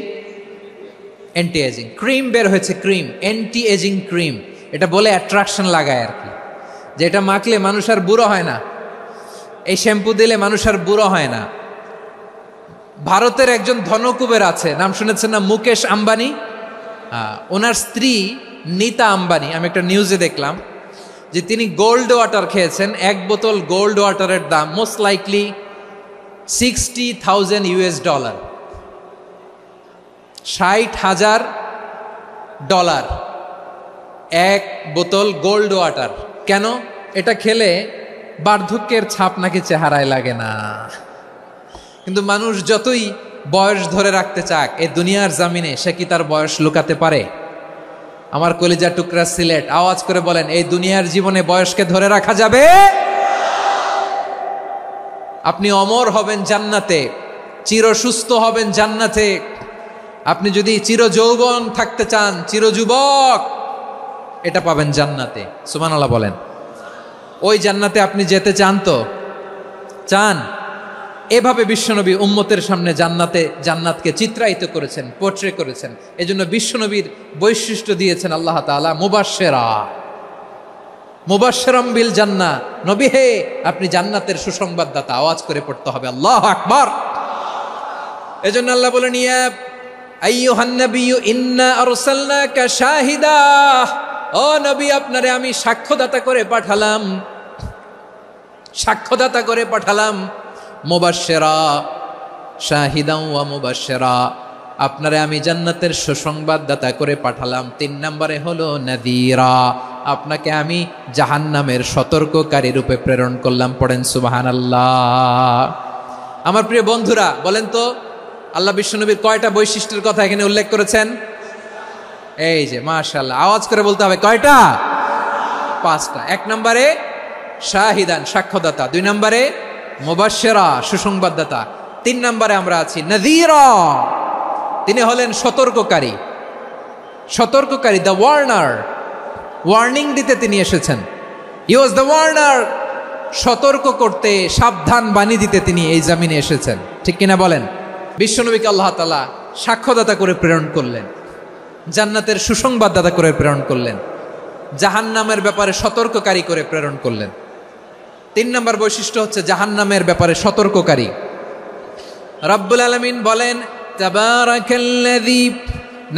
Anti ageing. ক্রিম বের হয়েছে, ক্রিম, অ্যান্টি এজিং ক্রিম। এটা বলে অ্যাট্রাকশন লাগায় আর কি, যে এটা মাখলে মানুষ আর বুড়ো হয় না, এই শ্যাম্পু দিলে মানুষ আর বুড়ো হয় না। ভারতের একজন ধনকুবের আছে, নাম শুনেছেন না? মুকেশ আম্বানি। ওনার স্ত্রী নীতা আম্বানি, আমি একটা নিউজে দেখলাম যে তিনি গোল্ড ওয়াটার খেয়েছেন। 1 বোতল গোল্ড ওয়াটারের দাম মোস্ট লাইকলি $60,000 $60,000 1 বোতল গোল্ড ওয়াটার। কেন? এটা খেলে বার্ধক্যের ছাপ নাকি চেহারায় লাগে না। কিন্তু মানুষ যতই বয়স ধরে রাখতে চাক এই দুনিয়ার জামিনে, সে কি তার বয়স লুকাতে পারে? আমার কলিজা টুকরা সিলেট, আওয়াজ করে বলেন, এই দুনিয়ার জীবনে বয়সকে ধরে রাখা যাবে? আপনি অমর হবেন জান্নাতে, চির সুস্থ হবেন জান্নাতে। আপনি যদি চির যৌবন থাকতে চান, চির যুবক, এটা পাবেন জান্নাতে। সুবহানাল্লাহ বলেন। ওই জান্নাতে আপনি যেতে চান তো? চান? এভাবে বিশ্বনবী উম্মতের সামনে জান্নাতকে চিত্রায়িত করেছেন, পোট্রে করেছেন। এজন্য বিশ্বনবীর বৈশিষ্ট্য দিয়েছেন আল্লাহ তাআলা মুবাশশিরাম বিল জান্নাহ। নবী হে, আপনি জান্নাতের সুসংবাদদাতা। আওয়াজ করে পড়তে হবে আল্লাহু আকবার। এজন্য আল্লাহ বলেন, ইয়া আইয়ুহান নাবিয়্যু ইন্না আরসালনাকা শাহিদা, ও নবী আপনারে আমি সাক্ষ্যদাতা করে পাঠালাম, সাক্ষ্যদাতা করে পাঠালাম। মুবাশশিরা শাহিদান ওয়া মুবাশশিরা, আপনারে আমি জান্নাতের সুসংবাদদাতা করে পাঠালাম। 3 নম্বরে হলো নাযীরা, আপনাকে আমি জাহান্নামের সতর্ককারী রূপে প্রেরণ করলাম। পড়েন সুবহানাল্লাহ। আমার প্রিয় বন্ধুরা, বলেন তো আল্লাহ বিশ্বনবীর কয়টা বৈশিষ্ট্যের কথা এখানে উল্লেখ করেছেন? এই যে মাশাআল্লাহ, আওয়াজ করে বলতে হবে, কয়টা? 5টা। 1 নম্বরে শাহিদান, সাক্ষ্যদাতা। 2 নম্বরে মুবাশশিরা, সুসংবাদদাতা। 3 নম্বরে আমরা আছি নাযীরা, তিনি হলেন সতর্ককারী। সতর্ককারী, দ্য ওয়ার্নার, ওয়ার্নিং দিতে তিনি এসেছেন। হি ওয়াজ দ্য ওয়ার্নার, সতর্ক করতে, সাবধান বাণী দিতে তিনি এই জামিনে এসেছেন। ঠিক কিনা বলেন? বিশ্বনবীকে আল্লাহ তাআলা সাক্ষ্যদাতা করে প্রেরণ করলেন, জান্নাতের সুসংবাদদাতা করে প্রেরণ করলেন, জাহান্নামের ব্যাপারে সতর্ককারী করে প্রেরণ করলেন। 3 নম্বর বৈশিষ্ট্য হচ্ছে জাহান্নামের ব্যাপারে সতর্ককারী। রব্বুল আলামিন বলেন, তাবারাকাল্লাযী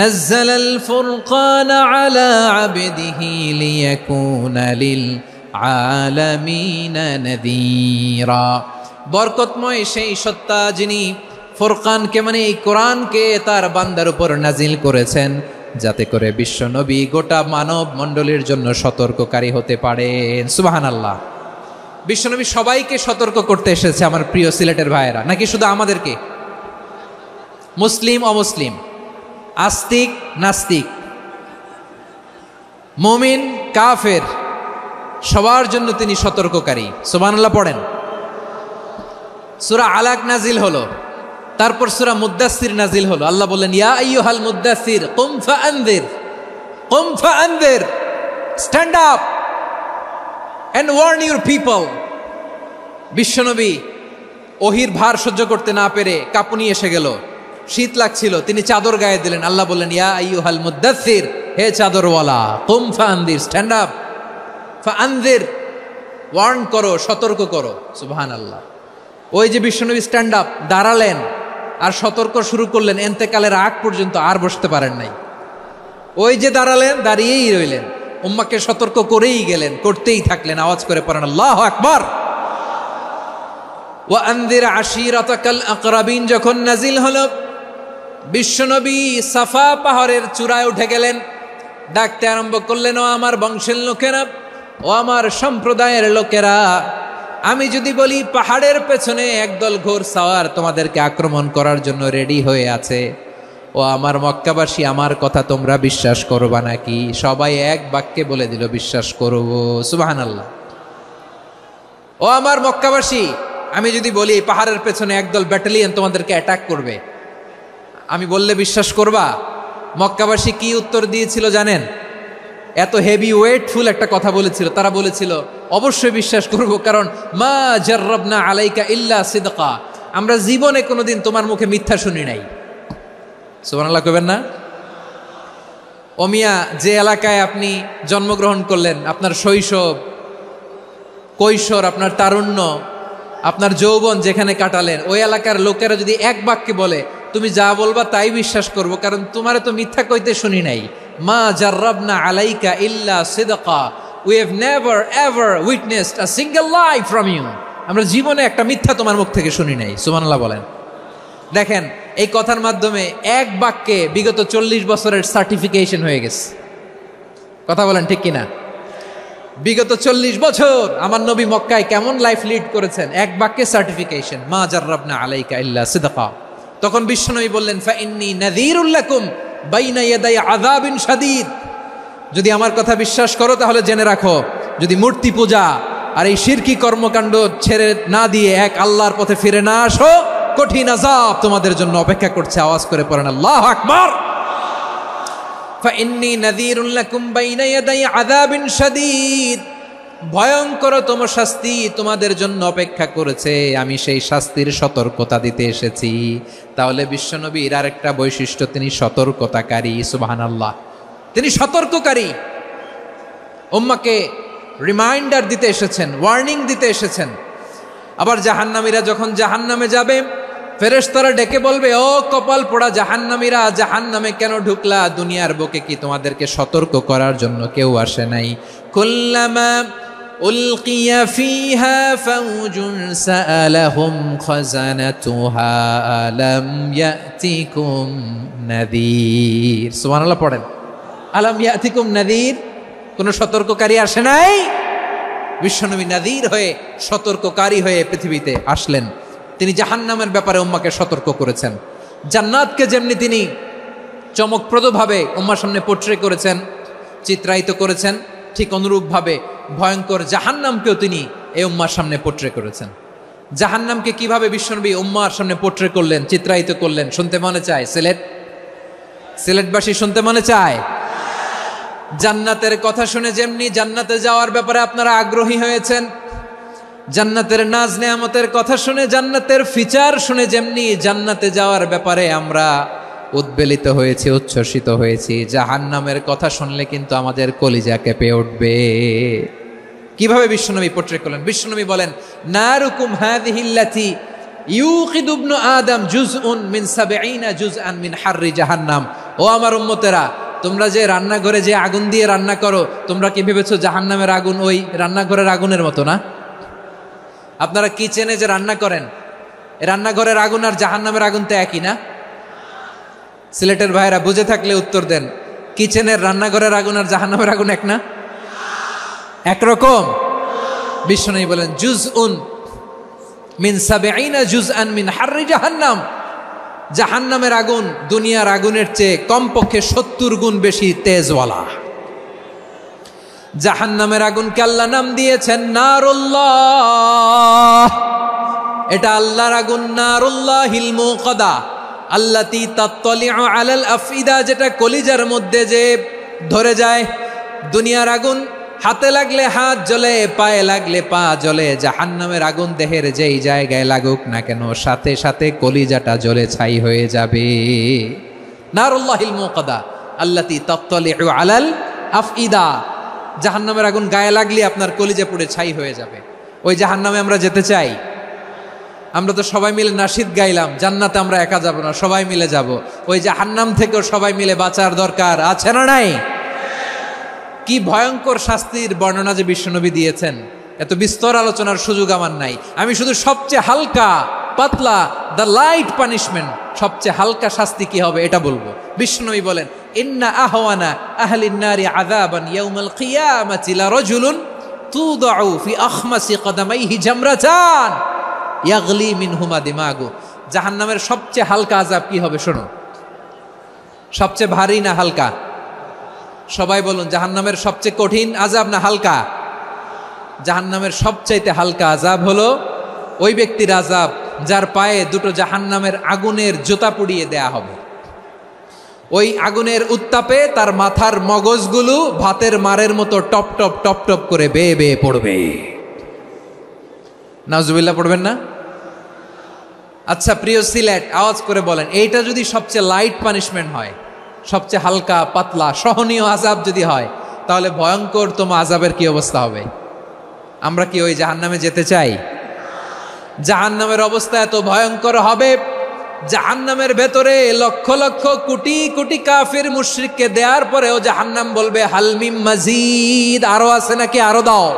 নাযালাল ফুরকানা আলা আবদিহি লিয়াকুনা লিল আলামিনা নাযীরা। বরকতময় সেই সত্তা যিনি ফুরকানকে মানে এই কোরআনকে তার বান্দার উপর নাজিল করেছেন, যাতে করে বিশ্ব নবী গোটা মানব মণ্ডলীর জন্য সতর্ককারী হতে পারেন। সুবহানাল্লাহ। বিশ্বনবী সবাইকে সতর্ক করতে এসেছে আমার প্রিয় সিলেটের ভাইয়েরা, নাকি শুধু আমাদেরকে? মুসলিম অমুসলিম, আস্তিক নাস্তিক, মুমিন কাফের, সবার জন্য তিনি সতর্ককারী। সুবহানাল্লাহ পড়েন। সূরা আলাক নাজিল হলো, তারপর সূরা মুদ্দাসসির নাজিল হলো। আল্লাহ বললেন, ইয়া আইয়ুহাল মুদ্দাসসির কুম ফাআনযির, কুম ফাআনযির, stand up and warn your people. বিশ্বনবী ওহির ভার সহ্য করতে না পেরে কাঁপুনি এসে গেল, শীত লাগছিল, তিনি চাদর গায়ে দিলেন। আল্লাহ বললেন, ইয়া আইয়ুহাল মুদ্দাসসির, হে চাদরওয়ালা, কুম ফাআনযির, স্ট্যান্ড আপ, ফাআনযির, ওয়ার্ন করো, সতর্ক করো। সুবহানাল্লাহ। ওই যে বিশ্বনবী স্ট্যান্ড আপ, দাঁড়ালেন আর সতর্ক শুরু করলেন, এন্তেকালের আগ পর্যন্ত আর বসতে পারেন নাই। ওই যে দাঁড়ালেন, দাঁড়িয়েই রইলেন, উম্মাকে সতর্ক করেই গেলেন, করতেই থাকলেন। আওয়াজ করে পড়েন আল্লাহু আকবার। ওয়া আনযির আশীরাতাকাল আকরাবিন যখন নাজিল হলো, বিশ্বনবী সাফা পাহাড়ের চূড়ায় উঠে গেলেন, ডাকতে আরম্ভ করলেন, ও আমার বংশের লোকেরা, ও আমার সম্প্রদায়ের লোকেরা, আমি যদি বলি পাহাড়ের পেছনে একদল ঘোড়সাওয়ার তোমাদেরকে আক্রমণ করার জন্য রেডি হয়ে আছে, ও আমার মক্কাবাসী, আমার কথা তোমরা বিশ্বাস করবা নাকি? সবাই এক বাক্যে বলে দিল, বিশ্বাস করব। সুবহানাল্লাহ। ও আমার মক্কাবাসী, আমি যদি বলি পাহাড়ের পেছনে একদল ব্যাটালিয়ন তোমাদেরকে অ্যাটাক করবে, আমি বললে বিশ্বাস করবা? মক্কাবাসী কি উত্তর দিয়েছিল জানেন? এত হেভি ওয়েটফুল একটা কথা বলেছিল। তারা বলেছিল, অবশ্যই বিশ্বাস করব, কারণ মা জাররাবনা আলাইকা ইল্লা সিদকা, আমরা জীবনে কোনোদিন তোমার মুখে মিথ্যা শুনি নাই। সুবহানাল্লাহ কইবেন না? ও মিয়া, যে এলাকায় আপনি জন্মগ্রহণ করলেন, আপনার শৈশব, কৈশোর, আপনার তারুণ্য, আপনার যৌবন যেখানে কাটালেন, ওই এলাকার লোকেরা যদি এক বাক্যে বলে তুমি যা বলবা তাই বিশ্বাস করব, কারণ তোমারে তো মিথ্যা কইতে শুনি নাই। মা জাররাবনা আলাইকা ইল্লা সিদকা, we have never ever witnessed a single lie from you, আমরা জীবনে একটা মিথ্যা তোমার মুখ থেকে শুনি নাই। সুবহানাল্লাহ বলেন। দেখেন, এই কথার মাধ্যমে এক বাক্যে বিগত 40 বছরের সার্টিফিকেশন হয়ে গেছে। কথা বলেন ঠিক কিনা? বিগত 40 বছর আমার নবী মক্কায় কেমন লাইফ লিড করেছেন, এক বাক্যে সার্টিফিকেশন, মা জাররাবনা আলাইকা ইল্লা সিদকা। তখন বিশ্বনবী বললেন, ফাইন্নী নাযীরুল লাকুম বাইনা ইয়াদাই আযাবিন শাদীদ, যদি আমার কথা বিশ্বাস করো তাহলে জেনে রাখো, যদি মূর্তি পূজা আর এই শিরকি কর্মকাণ্ড ছেড়ে না দিয়ে এক আল্লাহর পথে ফিরে না আসো, কঠিন আযাব তোমাদের জন্য অপেক্ষা করছে। আওয়াজ করে পড়েন আল্লাহু আকবার। ফাইন্নী নাযীরুল লাকুম বাইনা ইয়াদাই আযাবিন শাদীদ, ভয়ঙ্করতম শাস্তি তোমাদের জন্য অপেক্ষা করেছে, আমি সেই শাস্তির সতর্কতা দিতে এসেছি। তাহলে বিশ্বনবীর আরেকটা বৈশিষ্ট্য, তিনি সতর্কতাকারী। সুবহানাল্লাহ। তিনি সতর্ককারী, উম্মাকে রিমাইন্ডার দিতে এসেছেন, ওয়ার্নিং দিতে এসেছেন। আবার জাহান্নামীরা যখন জাহান্নামে যাবে, ফেরেশতারা ডেকে বলবে, ও কপাল পোড়া জাহান্নামীরা, জাহান্নামে কেন ঢুকলা? দুনিয়ার বুকে কি তোমাদেরকে সতর্ক করার জন্য কেউ আসে নাই? কুল্লামা উলকিয়া ফিহা ফাউজুন সাআলাহুম খাযানাতুহা আলাম ইয়াতিকুম নাযীর। সুবহানাল্লাহ পড়েন। আলাম ইয়াতিকুম নাযীর, কোন সতর্ককারী আসে নাই? বিশ্বনবী নাযীর হয়ে, সতর্ককারী হয়ে পৃথিবীতে আসলেন। তিনি জাহান্নামের ব্যাপারে উম্মাকে সতর্ক করেছেন। জান্নাতকে যেমনি তিনি চমকপ্রদভাবে উম্মার সামনে পোট্রে করেছেন, চিত্রায়িত করেছেন, ঠিক অনুরূপভাবে ভয়ঙ্কর জাহান্নামকেও তিনি এই উম্মার সামনে পোট্রে করেছেন। জাহান্নামকে কিভাবে বিশ্বনবী উম্মার সামনে পোট্রে করলেন, চিত্রায়িত করলেন, শুনতে মনে চায়? সিলেটবাসী শুনতে মনে চায়? জান্নাতের কথা শুনে যেমনি জান্নাতে যাওয়ার ব্যাপারে আপনারা আগ্রহী হয়েছেন, জান্নাতের নাজ নেয়ামতের কথা শুনে, জান্নাতের ফিচার শুনে যেমনি জান্নাতে যাওয়ার ব্যাপারে আমরা উদ্বেলিত হয়েছি, উচ্ছ্বসিত হয়েছি, জাহান্নামের কথা শুনলে কিন্তু আমাদের কলিজা কেঁপে উঠবে। কিভাবে বিশ্বনবী পোট্রে করলেন? বিশ্বনবী বলেন, নারুকুম হাযিহিল্লাতী ইউকিদু ইবনু আদম জুজউন মিন ৭০ জুজআন মিন হাররি জাহান্নাম। ও আমার উম্মতেরা, তোমরা যে রান্নাঘরে যে আগুন দিয়ে রান্না করো, তোমরা কি ভেবেছো জাহান্নামের আগুন ওই রান্নাঘরের আগুনের মতো না? আপনারা কিচেনে যে রান্না করেন, রান্নাঘরের আগুন আর জাহান্নামের আগুন তো একই না? সিলেটের ভাইরা বুঝে থাকলে উত্তর দেন। কিচেনের রান্নাঘরের আগুন আর জাহান্নামের আগুন এক না? একরকম? বিশ্বনবী বলেন, জুজউন মিন ৭০ জুজআন মিন হাররি জাহান্নাম। জাহান্নামের আগুন দুনিয়ার আগুনের চেয়ে কমপক্ষে ৭০ গুণ বেশি তেজওয়ালা। জাহান্নামের আগুনকে আল্লাহ নাম দিয়েছেন নারুল্লাহ। এটা আল্লাহর আগুন, নারুল্লাহিল মুকাদা আল্লাতী তাত্তালিউ আলাল আফইদা, যেটা কলিজার মধ্যে যে ধরে যায়। দুনিয়ার আগুন হাতে লাগলে হাত জ্বলে, পায়ে লাগলে পা জ্বলে। জাহান্নামের আগুন দেহের যেই জায়গায় লাগুক না কেন, সাথে সাথে কলিজাটা জ্বলে ছাই হয়ে যাবে। নারুল্লাহিল মুকাদা আল্লাতী তাত্তালিউ আলাল আফইদা। জাহান্নামের আগুন গায়ে লাগলে আপনার কলিজা পুড়ে ছাই হয়ে যাবে। ওই জাহান্নামে আমরা যেতে চাই? আমরা তো সবাই মিলে নাশিদ গাইলাম, জান্নাতে আমরা একা যাব না, সবাই মিলে যাব। ওই জাহান্নাম থেকেও সবাই মিলে বাঁচার দরকার আছে না নাই? কি ভয়ঙ্কর শাস্তির বর্ণনা যে বিশ্বনবী দিয়েছেন, এত বিস্তর আলোচনার সুযোগ আমার নাই। আমি শুধু সবচেয়ে হালকা পাতলা, দ্য লাইট পানিশমেন্ট, সবচেয়ে হালকা শাস্তি কি হবে এটা বলবো। বিশ্বনবী বলেন, ইন্না আহওয়ানা আহলিন নারি আযাবান ইয়াউমাল কিয়ামাতি লারাজুলুন তুদাউ ফি আখমাসি কদামাইহি জামরাতান ইয়াগলি মিনহুমা দিমাগু। জাহান্নামের সবচেয়ে হালকা আযাব কি হবে শোনো। সবচেয়ে ভারী না হালকা? সবাই বলুন, জাহান্নামের সবচেয়ে কঠিন আযাব না হালকা? জাহান্নামের সবচাইতে হালকা আযাব হলো ওই ব্যক্তির আযাব যার পায়ে দুটো জাহান্নামের আগুনের জুতা পুড়িয়ে দেয়া হবে। ওই আগুনের উত্তাপে তার মাথার মগজগুলো ভাতের মারের মতো টপ টপ টপ টপ করে বেয়ে বেয়ে পড়বে। নাউজুবিল্লাহ পড়বেন না? আচ্ছা প্রিয় সিলেট, আওয়াজ করে বলেন, এইটা যদি সবচেয়ে লাইট পানিশমেন্ট হয়, সবচেয়ে হালকা পাতলা সহনীয় আযাব যদি হয়, তাহলে ভয়ঙ্করতম আযাবের কি অবস্থা হবে? আমরা কি ওই জাহান্নামে যেতে চাই? জাহান্নামের অবস্থা এত ভয়ঙ্কর হবে, জাহান্নামের ভেতরে লক্ষ লক্ষ কোটি কোটি কাফির মুশরিককে দেওয়ার পরেও জাহান্নাম বলবে হালমিম মাজিদ, আরো আছে নাকি, আরো দাও।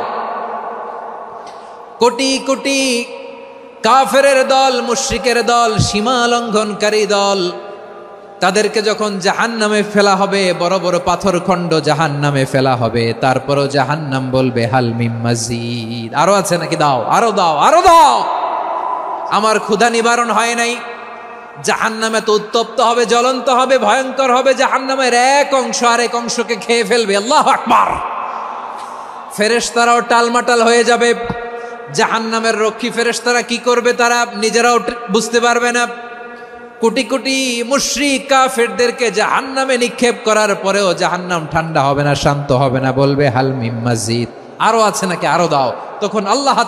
কোটি কোটি কাফেরের দল, মুশরিকের দল, সীমা লঙ্ঘনকারী দল, তাদেরকে যখন জাহান্নামে ফেলা হবে, বড় বড় পাথর খণ্ড জাহান্নামে ফেলা হবে, তারপরও জাহান্নাম বলবে হালমিম মাজিদ, আরো আছে নাকি, দাও, আরো দাও, আরো দাও। আমার ক্ষুধা নিবারণ হয় নাই। জাহান্নামে তো উত্তপ্ত হবে, জ্বলন্ত হবে, ভয়ঙ্কর হবে। জাহান্নামের এক অংশ আরেক অংশকে খেয়ে ফেলবে। আল্লাহু আকবার। ফেরেশতারাও টালমাটাল হয়ে যাবে। জাহান্নামের রক্ষী ফেরেশতারা কি করবে তারা নিজেরাও বুঝতে পারবে না। কোটি কোটি মুশরিক কাফেরদেরকে জাহান্নামে নিক্ষেপ করার পরেও জাহান্নাম ঠান্ডা হবে না, শান্ত হবে না, বলবে হাল মিম মাজিদ, আরো আছে নাকি, আরো দাও। তখন আল্লাহ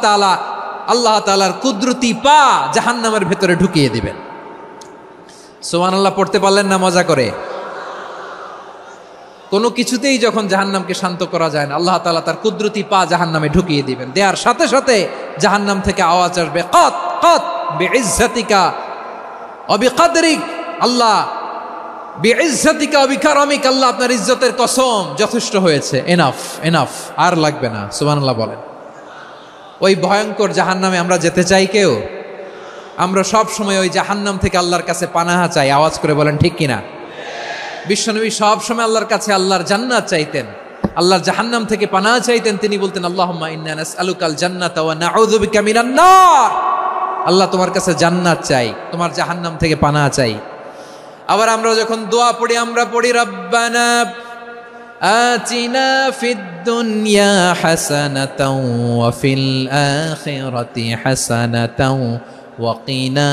তাআলার কুদরতি পা জাহান্নামের ভেতরে ঢুকিয়ে দিবেন। সুবহানাল্লাহ পড়তে পারলেন না মজা করে? কোনো কিছুতেই যখন জাহান্নামকে শান্ত করা যায় না, আল্লাহ তাআলা তার কুদরতি পা জাহান্নামে ঢুকিয়ে দিবেন। দেওয়ার সাথে সাথে জাহান্নাম থেকে আওয়াজ আসবে, কাত কাত বিইজ্জাতিকা ওয়া বিকদরিক, আল্লাহ বিইজ্জাতিকা ওয়া বিকারামিক, আল্লাহ আপনার ইজ্জতের কসম, যথেষ্ট হয়েছে, এনাফ এনাফ, আর লাগবে না। সুবহানাল্লাহ বলেন। ওই ভয়ঙ্কর জাহান্নামে আমরা যেতে চাই কেউ? আমরা সব সময় ওই জাহান্নাম থেকে আল্লাহর কাছে পানাহা চাই। আওয়াজ করে বলেন ঠিক কিনা? বিশ্বনবী সব সময় আল্লাহর কাছে আল্লাহর জান্নাত চাইতেন, আল্লাহর জাহান্নাম থেকে পানাহা চাইতেন। তিনি বলতেন আল্লাহুম্মা ইন্না নাসআলুকাল জান্নাতা ওয়া নাউযু বিকা মিনান নার। আল্লাহ তোমার কাছে জান্নাত চাই, তোমার জাহান্নাম থেকে পানাহা চাই। আবার আমরা যখন দোয়া পড়ি আমরা পড়ি রব্বানা আতিনা ফিদ দুনিয়া হাসানাতাও ওয়া ফিল আখিরাতি হাসানাতাও ওয়া কিনা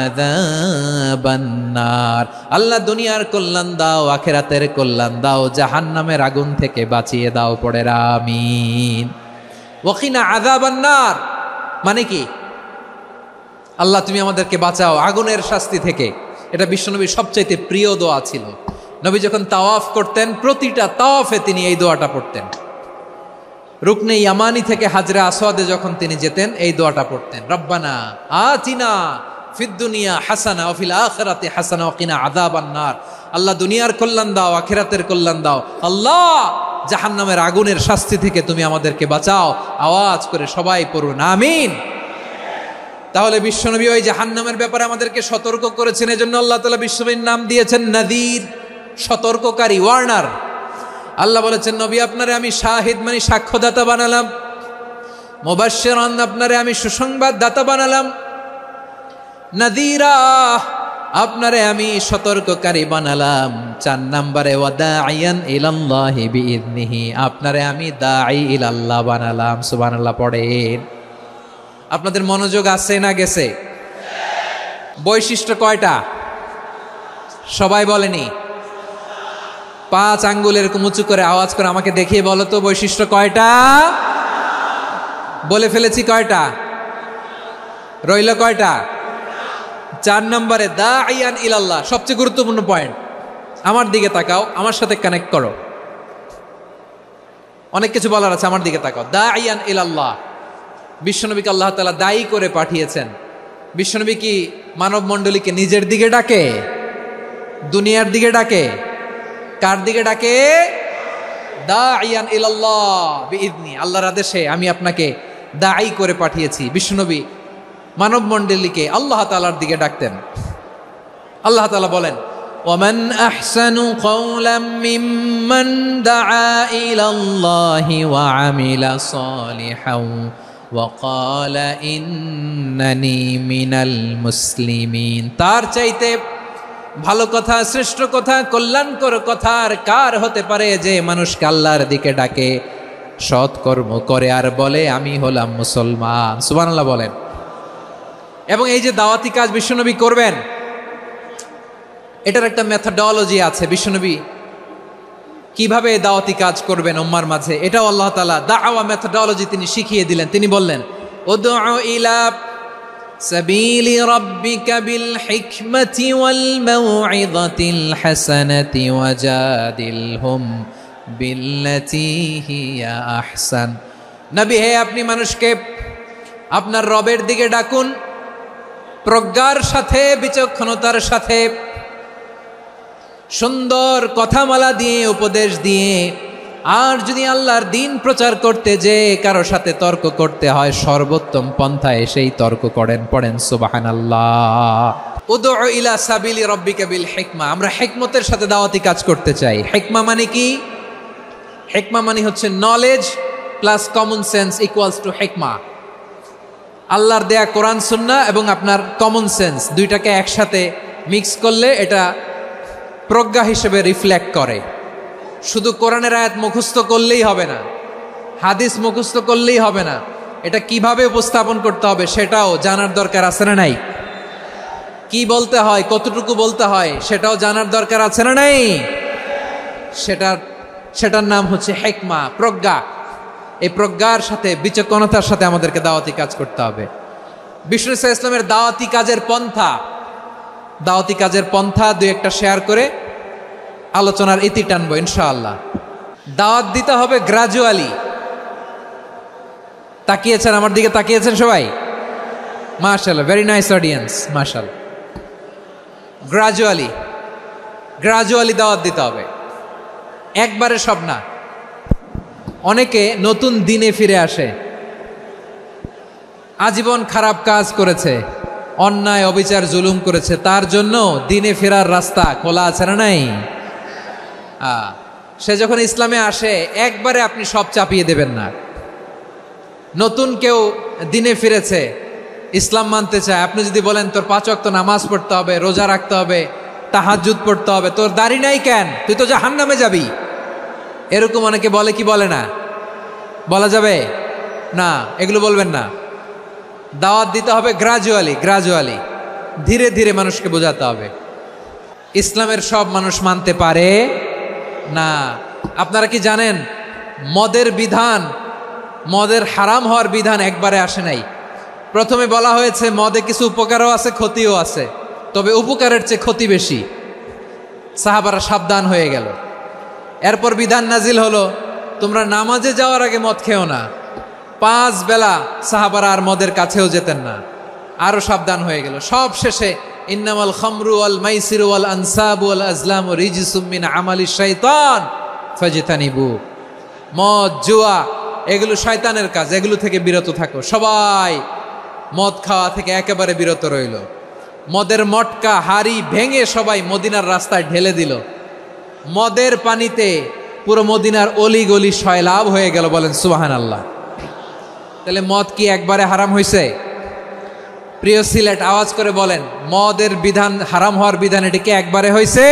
আযাবান নার। আল্লাহ দুনিয়ার কল্যাণ দাও, আখিরাতের কল্যাণ দাও, জাহান্নামের আগুন থেকে বাঁচিয়ে দাও। পড়ে আমিন। ওয়া কিনা আযাবান নার মানে কি? আল্লাহ তুমি আমাদেরকে বাঁচাও আগুনের শাস্তি থেকে। এটা বিশ্বনবীর সবচাইতে প্রিয় দোয়া ছিল। নবী যখন তাওয়াফ করতেন প্রতিটা তাওয়াফে তিনি এই দোয়াটা পড়তেন। রুকনে ইয়ামানি থেকে হাজরা আসওয়াদে যখন তিনি যেতেন এই দোয়াটা পড়তেন, রব্বানা আতিনা ফিদ দুনিয়া হাসানা ওয়া ফিল আখিরাতি হাসানা ওয়া কিনা আযাবান নার। আল্লাহ দুনিয়ার কল্যাণ দাও, আখিরাতের কল্যাণ দাও। আল্লাহ জাহান্নামের আগুনের শাস্তি থেকে তুমি আমাদেরকে বাঁচাও। আওয়াজ করে সবাই পড়ুন আমিন। তাহলে বিশ্বনবী ওই জাহান্নামের ব্যাপারে আমাদেরকে সতর্ক করেছেন। এজন্য আল্লাহ তাআলা বিশ্বনবীর নাম দিয়েছেন নাযীর, সতর্ককারী, ওয়ার্নার। আল্লাহ বলেছেন নবী আপনারে আমি শাহিদ মানে সাক্ষ্যদাতা বানালাম, মুবাশশিরান আপনারে আমি সুসংবাদ দাতা বানালাম, নাযীরা আপনারে আমি সতর্ককারী বানালাম। 4 নম্বরে ওয়া দাঈয়ান ইলাল্লাহি বিইذনিহি আপনারে আমি দাঈ ইলাল্লাহ বানালাম। সুবহানাল্লাহ পড়েন। আপনাদের মনোযোগ আছে না গেছে? বৈশিষ্ট্য কয়টা সবাই বলেনি? 5 আঙ্গুলের উঁচু করে আওয়াজ করে আমাকে দেখিয়ে বলো তো বৈশিষ্ট্য কয়টা? বলে ফেলেছি কয়টা? রইল কয়টা? 4 নম্বরে দাঈয়ান ইলাল্লাহ, সবচেয়ে গুরুত্বপূর্ণ পয়েন্ট। আমার দিকে তাকাও, আমার সাথে কানেক্ট করো। অনেক কিছু বলার আছে, আমার দিকে তাকাও। দাঈয়ান ইলাল্লাহ, বিশ্বনবীকে আল্লাহ তাআলা দায়ী করে পাঠিয়েছেন। বিশ্বনবী কি মানব মণ্ডলীকে নিজের দিকে ডাকে? দুনিয়ার দিকে ডাকে? কার দিকে ডাকে? দাঈয়ান ইলাল্লাহ বিইذনি, আল্লাহর আদেশে আমি আপনাকে দায়ী করে পাঠিয়েছি। বিশ্বনবী মানব মণ্ডলীকে আল্লাহ তাআলার দিকে ডাকতেন। আল্লাহ তাআলা বলেন ওয়ামান আহসানু কওলাম মিম্মান দাআ ইলাল্লাহি ওয়া আমিলা সালিহান ওয়া ক্বালা ইন্নানি মিনাল মুসলিমিন। তার চাইতে ভালো কথা, শ্রেষ্ঠ কথা, কল্যাণকর কথা আর কার হতে পারে যে মানুষকে আল্লাহর দিকে ডাকে, সৎকর্ম করে আর বলে আমি হলাম মুসলমান। সুবহানাল্লাহ বলেন। এবং এই যে দাওয়াতি কাজ বিশ্বনবী করবেন, এটার একটা মেথডোলজি আছে। বিশ্বনবী কিভাবে দাওয়াতি কাজ করবেন উম্মার মাঝে, এটাও আল্লাহ তাআলা দাওয়া মেথডোলজি তিনি শিখিয়ে দিলেন। তিনি বললেন উদউ ইলা সাবিলি রাব্বিকা বিল হিকমাতি ওয়াল মাউইযাতিল হাসানাতি ওয়াজাদিলহুম বিল্লাতী হিয়া আহসান। নবী হে, আপনি মানুষকে আপনার রবের দিকে ডাকুন প্রজ্ঞার সাথে, বিচক্ষণতার সাথে, সুন্দর কথামালা দিয়ে, উপদেশ দিয়ে। আর যদি আল্লাহর দ্বীন প্রচার করতে যে কারো সাথে তর্ক করতে হয়, সর্বোত্তম পন্থায় সেই তর্ক করেন। পড়েন সুবহানাল্লাহ। উদউ ইলা সাবিলি রাব্বিকা বিল হিকমা। আমরা হিকমতের সাথে দাওয়াতি কাজ করতে চাই। হিকমা মানে কি? হিকমা মানে হচ্ছে knowledge plus common sense equals to হিকমা। আল্লাহর দেয়া কোরআন সুন্নাহ এবং আপনার কমন সেন্স দুইটাকে একসাথে মিক্স করলে এটা প্রজ্ঞা হিসেবে রিফ্লেক্ট করে। শুধু কোরআনের আয়াত মুখস্থ করলেই হবে না, হাদিস মুখস্থ করলেই হবে না, এটা কিভাবে উপস্থাপন করতে হবে সেটাও জানার দরকার আছে না নাই? কি বলতে হয়, কতটুকু বলতে হয় সেটাও জানার দরকার আছে না নাই? সেটার নাম হচ্ছে হিকমা, প্রজ্ঞা। এই প্রজ্ঞার সাথে, বিচক্ষণতার সাথে আমাদেরকে দাওয়াতি কাজ করতে হবে। বিষ্ণু ইসলামের দাওয়াতি কাজের পন্থা দুই একটা শেয়ার করে আলোচনার ইতি টানবো ইনশাআল্লাহ। দাওয়াত দিতে হবে গ্রাজুয়ালি। তাকিয়েছেন আমার দিকে, তাকিয়েছেন সবাই? মাশাআল্লাহ, ভেরি নাইস অডিয়েন্স, মাশাআল্লাহ। গ্রাজুয়ালি দাওয়াত দিতে হবে, একবারে সব না। অনেকে নতুন দিনে ফিরে আসে, আজীবন খারাপ কাজ করেছে, অন্যায় অবিচার জুলুম করেছে, তার জন্য দিনে ফেরার রাস্তা খোলা আছে না নাই? সে যখন ইসলামে আসে একবারে আপনি সব চাপিয়ে দেবেন না। নতুন কেউ দিনে ফিরেছে, ইসলাম মানতে চায়, আপনি যদি বলেন তোর 5 ওয়াক্ত নামাজ পড়তে হবে, রোজা রাখতে হবে, তাহাজ্জুদ পড়তে হবে, তোর দাড়ি নাই কেন, তুই তো জাহান্নামে যাবি, এরকম অনেকে বলে কি বলে না? বলা যাবে না, এগুলো বলবেন না। দাওয়াত দিতে হবে গ্রাজুয়ালি, ধীরে ধীরে মানুষকে বোঝাতে হবে। ইসলামের সব মানুষ মানতে পারে না। আপনারা কি জানেন মদের বিধান, মদের হারাম হওয়ার বিধান একবারে আসে নাই। প্রথমে বলা হয়েছে মদে কিছু উপকারও আছে, ক্ষতিও আছে, তবে উপকারের চেয়ে ক্ষতি বেশি। সাহাবারা সাবধান হয়ে গেল। এরপর বিধান নাজিল হলো, তোমরা নামাজে যাওয়ার আগে মদ খেও না। 5 বেলা সাহাবারা আর মদের কাছেও যেতেন না, আরো সাবধান হয়ে গেল। সব শেষে ইন্নামাল খামরু ওয়াল মাইসিরু ওয়াল আনসাবু ওয়াল আজলামু রিজসুম মিন আমালিশ শাইতান ফাজতানিবু। মদ, জুয়া এগুলো শয়তানের কাজ, এগুলো থেকে বিরত থাকো। সবাই মদ খাওয়া থেকে একেবারে বিরত রইল। মদের মটকা হাড়ি ভেঙে সবাই মদিনার রাস্তায় ঢেলে দিল। মদের পানিতে পুরো মদিনার অলি গলি সয়লাভ হয়ে গেল। বলেন সুবহানাল্লাহ। তাহলে মদ কি একবারে হারাম হয়েছে? প্রিয় সিলেট, আওয়াজ করে বলেন, মদের বিধান, হারাম হওয়ার বিধান এটি কি একবারে হয়েছে?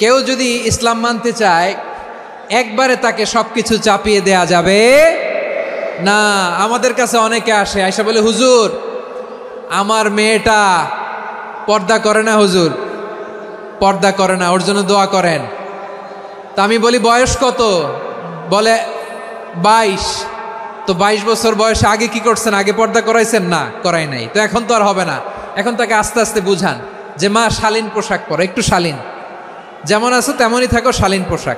কেউ যদি ইসলাম মানতে চায় একবারে তাকে সবকিছু চাপিয়ে দেয়া যাবে না। আমাদের কাছে অনেকে আসে, আয়সা বলে, হুজুর আমার মেয়েটা পর্দা করে না, হুজুর পর্দা করে না, ওর জন্য দোয়া করেন। তা আমি বলি বয়স কত? বলে 22। তো 22 বছর বয়সে আগে কি করছেন? আগে পর্দা করাইছেন? না, করাই নাই। তো এখন তো আর হবে না। এখন তাকে আস্তে আস্তে বুঝান যে মা শালীন পোশাক পরো, একটু শালীন, যেমন আছো তেমনই থাকো, শালীন পোশাক।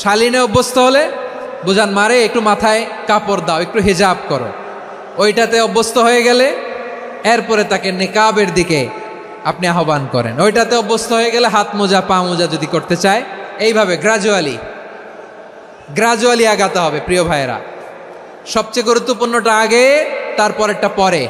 শালীনে অভ্যস্ত হলে বুঝান, মারে একটু মাথায় কাপড় দাও, একটু হিজাব করো। ওইটাতে অভ্যস্ত হয়ে গেলে এরপরে তাকে নিকাবের দিকে আপনি আহ্বান করেন। ওইটাতে অভ্যস্ত হয়ে গেলে হাত মোজা, পা মোজা যদি করতে চায়, এইভাবে গ্রাজুয়ালি আগাতে হবে। প্রিয় ভাইয়েরা, সবচেয়ে গুরুত্বপূর্ণটা আগে, তারপরেরটা পরে।